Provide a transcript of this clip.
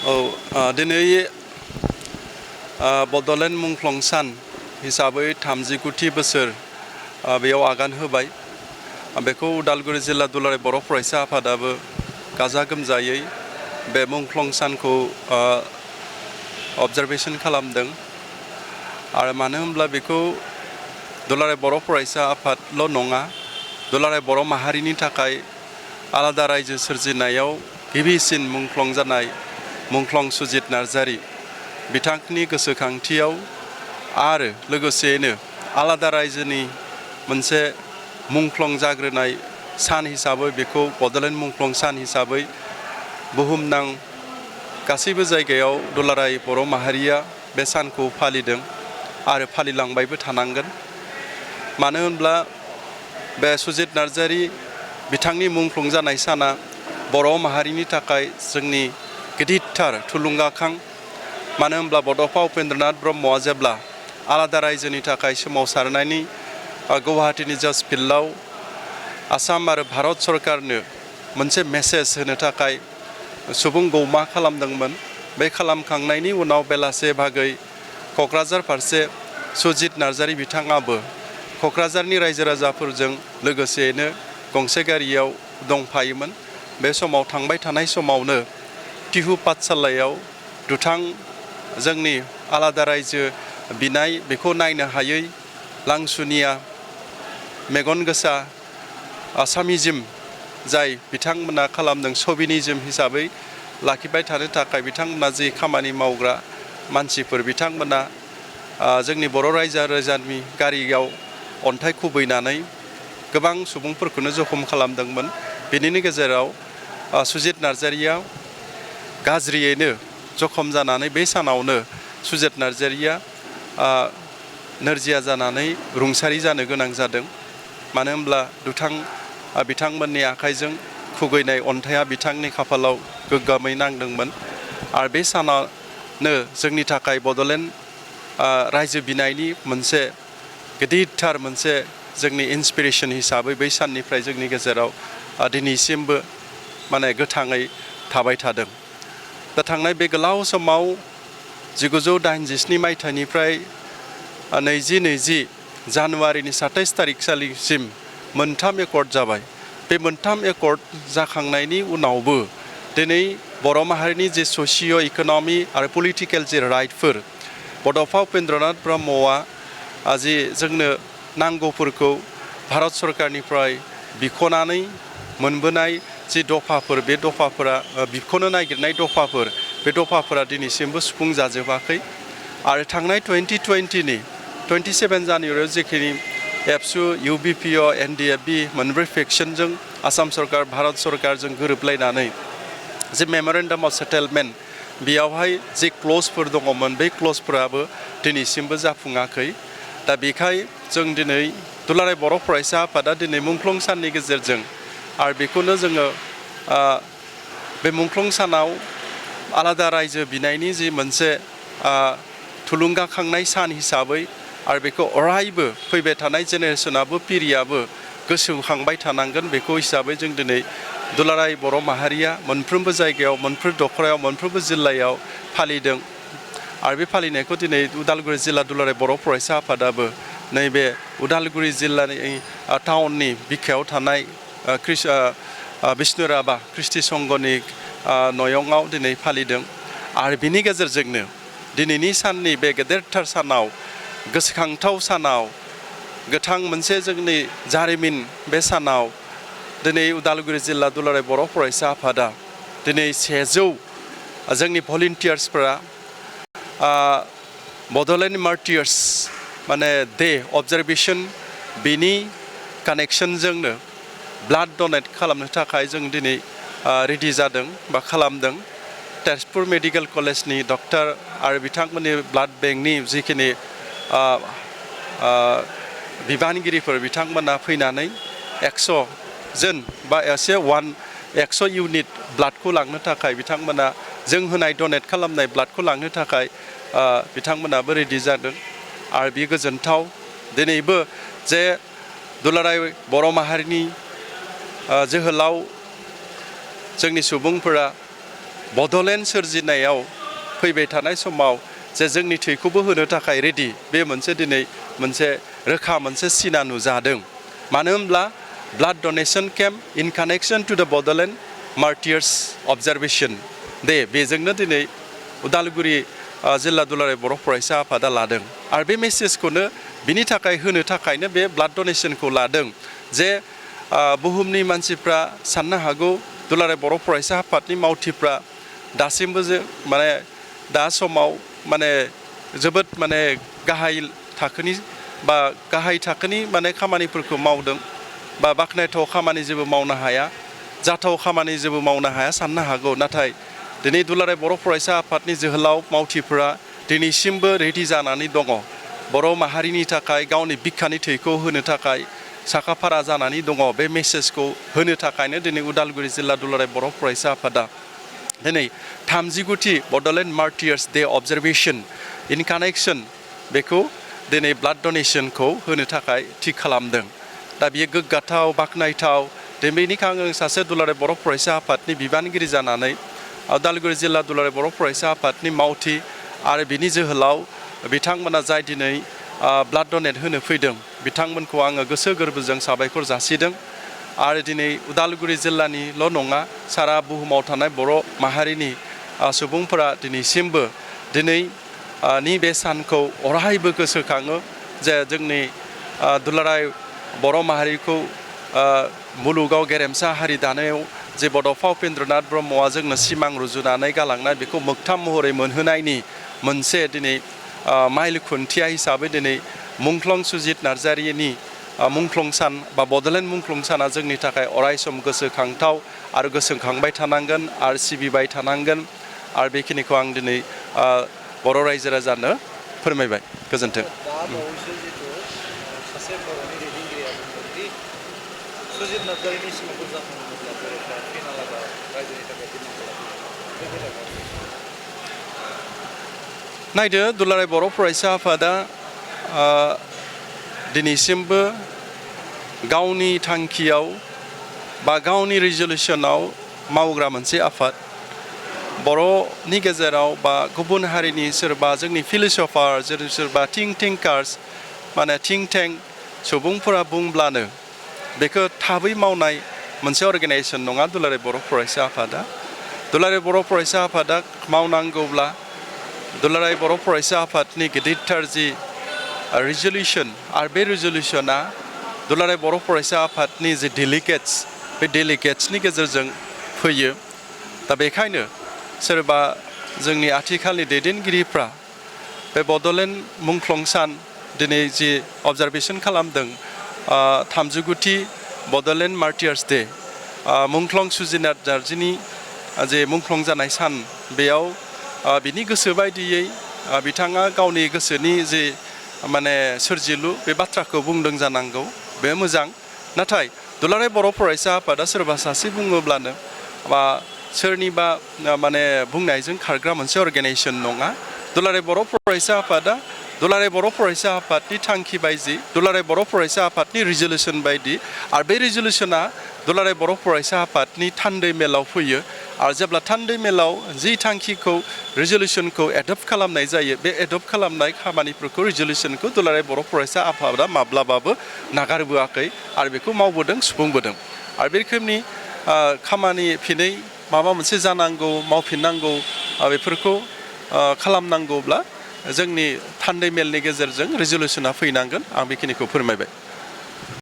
दिनै बड'लेण्ड मुंख्लं सान हिसाबै 39थि बोसोर बेयाव आगान होबाय। बेखौ उदालगुरि जिल्ला दुलाराय बर' फरायसा आफादाबो गाजा गोमजायै बे मुंख्लं सानखौ अबजारभेसन खालामदों। आरो मानो होनब्ला बेखौ दुलाराय बर' फरायसा आफादल' नङा, दुलाराय बर' माहारिनि थाखाय आलादा रायजो सोरजिनायाव गिबिसिन मुंख्लं जानाय मुंख्लं सुजित नार्जारी बिथांनि गोसोखांथियाव आरो लोगोसेयैनो आलादा रायजोनि मोनसे मुंख्लं जाग्रोनाय सान हिसाबै बेखौ बड'लेण्ड मुंख्लं सान हिसाबै बुहुमनां गासैबो जायगायाव दुलाराय बर' माहारिया बे सानखौ फालिदों आरो फालिलांबायबो थानांगोन। मानो होनब्ला बे सुजित नार्जारी बिथांनि मुंख्लं जानाय साना बर' माहारिनि थाखाय जोंनि गिदिरथार थुलुंगाखां। मानो होनब्ला बड'फा उपेन्द्रनाथ ब्रह्मआ जेब्ला आलादा रायजोनि थाखाय सोमावसारनायनि गुवाहाटीनि जाज फिल्डआव आसाम आरो भारत सरकारनो मोनसे मेसेज होनो थाखाय सुबुं गौमा खालामदोंमोन। बे खालामखांनायनि उनाव बेलासे भागै क'क्राझार फारसे सुजित नार्जारी बिथाङाबो क'क्राझारनि रायजो राजाफोरजों लोगोसेयैनो गंसे गारियाव दंफायोमोन। बे समाव थांबाय थानाय समावनो तिहु पाठसालायाव दुथां जोंनि आलादा रायजो बिनाय बेखौ नायनो हायै लांसुनिया मेगन गोसा आसामिजिम जाय बिथांमोना खालामदों सबिनिजिम हिसाबै लाखिबाय थानो थाखाय बिथांमोना जि खामानि मावग्रा मानसिफोर बिथांमोना जोंनि बर' रायजो राजानि गारियाव अन्थाइ खुबैनानै गोबां सुबुंफोरखौनो जखम खालामदोंमोन। बेनिनो गेजेराव सुजित नार्जारीया गाज्रियैनो जखम जानानै बे सानावनो सुजित नार्जारीया नोरजिया जानानै रुंसारि जानो गोनां जादों। मानो होनब्ला बिथांमोननि आखाइजों खुबैनाय अन्थाइया बिथांनि खाफालाव गोग्गोमै नांदोंमोन। आरो बे सानानो जोंनि थाखाय बड'लेण्ड रायजो बिनायनि मोनसे गिदिरथार मोनसे जोंनि इन्सपिरेसन हिसाबै बै साननिफ्राय जोंनि गेजेराव दिनैसिमबो माने गोथाङै थाबाय थादों। दा थांनाय बे गोलाव समाव 1987 मायथाइनिफ्राय 2020 जानुवारिनि 27 थारिखसिम मोनथाम एकर्ड जाबाय। बे मोनथाम एकर्ड जाखांनायनि उनावबो दिनै बर' माहारिनि जे ससिय' इक'नमि आरो पलिटिकेल जे राइटफोर बड'फा उपेन्द्रनाथ ब्रह्मआ जि जोंनो नांगौफोरखौ भारत सरकारनिफ्राय बिख'नानै मोनबोनाय जि दफाफोर बे दफाफोरा बिख'नो नागिरनाय दफाफोर बे दफाफोरा दिनैसिमबो सुफुं जाजोबाखै। आरो थांनाय 2020नि 27 जानुवारियाव जेखिनि एबसु UBPO NDFB मोनब्रै फेक्सनजों आसाम सरकार भारत सरकारजों गोरोबलायनानै जे मेम'रेन्डाम अफ सेटेलमेन्ट बेयावहाय जे क्लजफोर दङमोन बे क्लजफोराबो दिनैसिमबो जाफुङाखै। दा बेखाय जों दिनै दुलाराय बर' फरायसा आफादा दिनै मुंख्लं साननि गेजेरजों आरो बेखौनो जोङो बे मुंख्लं सानाव आलादा रायजो बिनायनि जि मोनसे थुलुंगाखांनाय सान हिसाबै आरो बेखौ अरायबो फैबाय थानाय जेनेरेसनाबो पिरियाबो गोसोखांबाय थानांगोन बेखौ हिसाबै जों दिनै दुलाराय बर' माहारिया मोनफ्रोमबो जायगायाव मोनफ्रोम दखरायाव मोनफ्रोमबो जिल्लायाव फालिदों। आरो बे फालिनायखौ दिनै उदालगुरि जिल्ला दुलाराय बर' फरायसा आफादाबो नैबे उदालगुरि जिल्लानि टाउननि बिखायाव थानाय बिष्णुराभा ख्रिस्टि संघनि नयंआव दिनै फालिदों। आरो बिनि गेजेरजोंनो दिनैनि साननि बे गेदेरथार सानाव गोसोखांथाव सानाव गोथां मोनसे जोंनि जारिमिन बे सानाव दिनै उदालगुरि जिल्ला दुलाराय बर' फरायसा आफादा दिनै 100 जोंनि भलेन्टियार्सफोरा बड'लेण्ड मार्टियार्स माने डे अबजारभेसन बेनि कानेक्सनजोंनो ब्लाड डनेट खालामनो थाखाय जों दिनै रेडि जादों बा खालामदों। तेजपुर मेडिकेल कलेजनि डक्टर आरो बिथांमोननि ब्लाड बेंकनि जिखिनि बिबानगिरिफोर बिथांमोना फैनानै 100 जन बा 100 इउनिट ब्लाडखौ लांनो थाखाय बिथांमोना जों होनाय डनेट खालामनाय ब्लाडखौ लांनो थाखाय बिथांमोनाबो रेडि जादों। आरो बे गोजोनथाव दिनैबो जे दुलाराय बर' माहारिनि जोहोलाव जोंनि सुबुंफोरा बड'लेण्ड सोरजिनायाव फैबाय थानाय समाव जे जोंनि थैखौबो होनो थाखाय रेडि बे मोनसे दिनै मोनसे रोखा मोनसे सिना नुजादों मानो होनब्ला ब्लाड डनेशन केम्प इन कानेक्शन टु द बड'लेण्ड मार्टियार्स अबजारभेशन दे बेजोंनो दिनै उदालगुरि जिल्ला दुलाराय बर' फरायसा आफादा लादों आरो बे मेसेजखौनो बिनि थाखाय होनो थाखायनो बे ब्लाड डनेशनखौ लादों जे बुहुमनि मानसिफ्रा साननो हागौ दुलाराय बर' फरायसा आफादनि मावथिफ्रा दासिमबो माने दा समाव माने जोबोद माने गाहाय थाखोनि माने खामानिफोरखौ मावदों बा बाख्नायथाव खामानि जेबो मावनो हाया जाथाव खामानि जेबो मावनो हाया साननो हागौ नाथाय दिनै दुलाराय बर' फरायसा आफादनि जोहोलाव मावथिफोरा दिनैसिमबो रेडि जानानै दङ बर' माहारिनि थाखाय गावनि बिखानि थैखौ होनो थाखाय साखाफारा जानानै दङ बे मेसेजखौ होनो थाखायनो दिनै उदालगुरि जिल्ला दुलाराय बर' फरायसा आफादा दिनै 39थि बड'लेण्ड मार्टियार्स डे अबजारभेशन इन कानेक्शन बेखौ दिनै ब्लाड डनेशनखौ होनो थाखाय थि खालामदों दा बियो गोग्गाथाव बाख्नायथाव बेनिखायनो आं सासे दुलाराय बर' फरायसा आफादनि बिबानगिरि जानानै उदालगुरि जिल्ला दुलाराय बर' फरायसा आफादनि मावथि आरो बिनि जोहोलाव बिथांमोना जाय दिनै ब्लाड डनेट होनो फैदों बिथांमोनखौ आङो गोसो गोरबोजों साबायखर जासिदों आरो दिनै उदालगुरि जिल्लानिल' नङा सारा बुहुमाव थानाय बर' माहारिनि सुबुंफोरा दिनैसिमबो दिनैनि बे सानखौ अरायबो गोसोखाङो जे जोंनि दुलाराय बर' माहारिखौ मुलुगाव गेरेमसा हारि दानायाव जे बड'फा उपेन्द्रनाथ ब्रह्मआ जोंनो सिमां रुजुनानै गालांनाय बेखौ मोगथां महरै मोनहोनायनि मोनसे दिनै माइल खुन्थिया हिसाबै दिनै मुंख्लं सुजित नार्जारिनि मुंख्लं सान बा बड'लेण्ड मुंख्लं साना जोंनि थाखाय अरायसम गोसोखांथाव आरो गोसोखांबाय थानांगोन आरो सिबिबाय थानांगोन आरो बेखिनिखौ आं दिनै बर' रायजो राजानो फोरमायबाय गोजोन्थों सुजित नार्जारिनि सिमांखौ जाफुंहोब्ला बर'फ्रा फिन आलादा रायजोनि थाखाय नायदो दुलाराय बर' फरायसा आफादा दिनैसिमबो गावनि थांखियाव बा गावनि रिजलिउसनाव मावग्रा मोनसे आफाद बर'नि गेजेराव बा गुबुन हारिनि सोरबा जोंनि फिलसफार सोरबा थिंकार्स माने थिंक टेंक सुबुंफोरा बुंब्लानो बेखौ थाबै मावनाय मोनसे अर्गेनाइजेसन नङा दुलाराय बर' फरायसा आफादा दुलाराय बर' फरायसा आफादा मावनांगौब्ला दुलाराय बर' फरायसा आफादनि गिदिरथार जि रिजलिउसन आरो बे रिजलिउसना दुलाराय बर' फरायसा आफादनि जि डेलिगेट्स बे डेलिगेट्सनि गेजेरजों फैयो दा बेखायनो सोरबा जोंनि आथिखालनि दैदेनगिरिफ्रा बे बड'लेण्ड मुंख्लं सान दिनै जि अबजारभेशन खालामदों 39थि बड'लेण्ड मार्टियार्स डे मुंख्लं सुजित नार्जारिनि जे मुंख्लं जानाय सान बेयाव बिनि गोसो बायदियै बिथाङा गावनि गोसोनि जे माने सोरजिलु बे बाथ्राखौ बुंदों जानांगौ बे मोजां नाथाय दुलाराय बर' फरायसा आफादा सोरबा सासे बुङोब्लानो बा सोरनिबा माने बुंनायजों खारग्रा मोनसे अर्गेनाइजेसन नङा दुलाराय बर' फरायसा आफादा दुलाराय बर' फरायसा आफादनि थांखि बायदि दुलाराय बर' फरायसा आफादनि रिजलिउसन बायदि आरो बे रिजलिउसना दुलाराय बर' फरायसा आफादनि थान्दै मेलाव फैयो आरो जेब्ला थान्दै मेलाव जि थांखिखौ रिजलिउसनखौ एडप्ट खालामनाय जायो बे एडप्ट खालामनाय खामानिफोरखौ रिजलिउसनखौ दुलाराय बर' फरायसा आफादा माब्लाबाबो नागारबोआखै आरो बेखौ मावबोदों सुफुंबोदों आरो बे रोखोमनि खामानि फिनै माबा मोनसे जानांगौ मावफिननांगौ बेफोरखौ खालामनांगौब्ला जोंनि थान्दै मेलनि गेजेरजों रिजलिउसना फैनांगोन आं बेखिनिखौ फोरमायबाय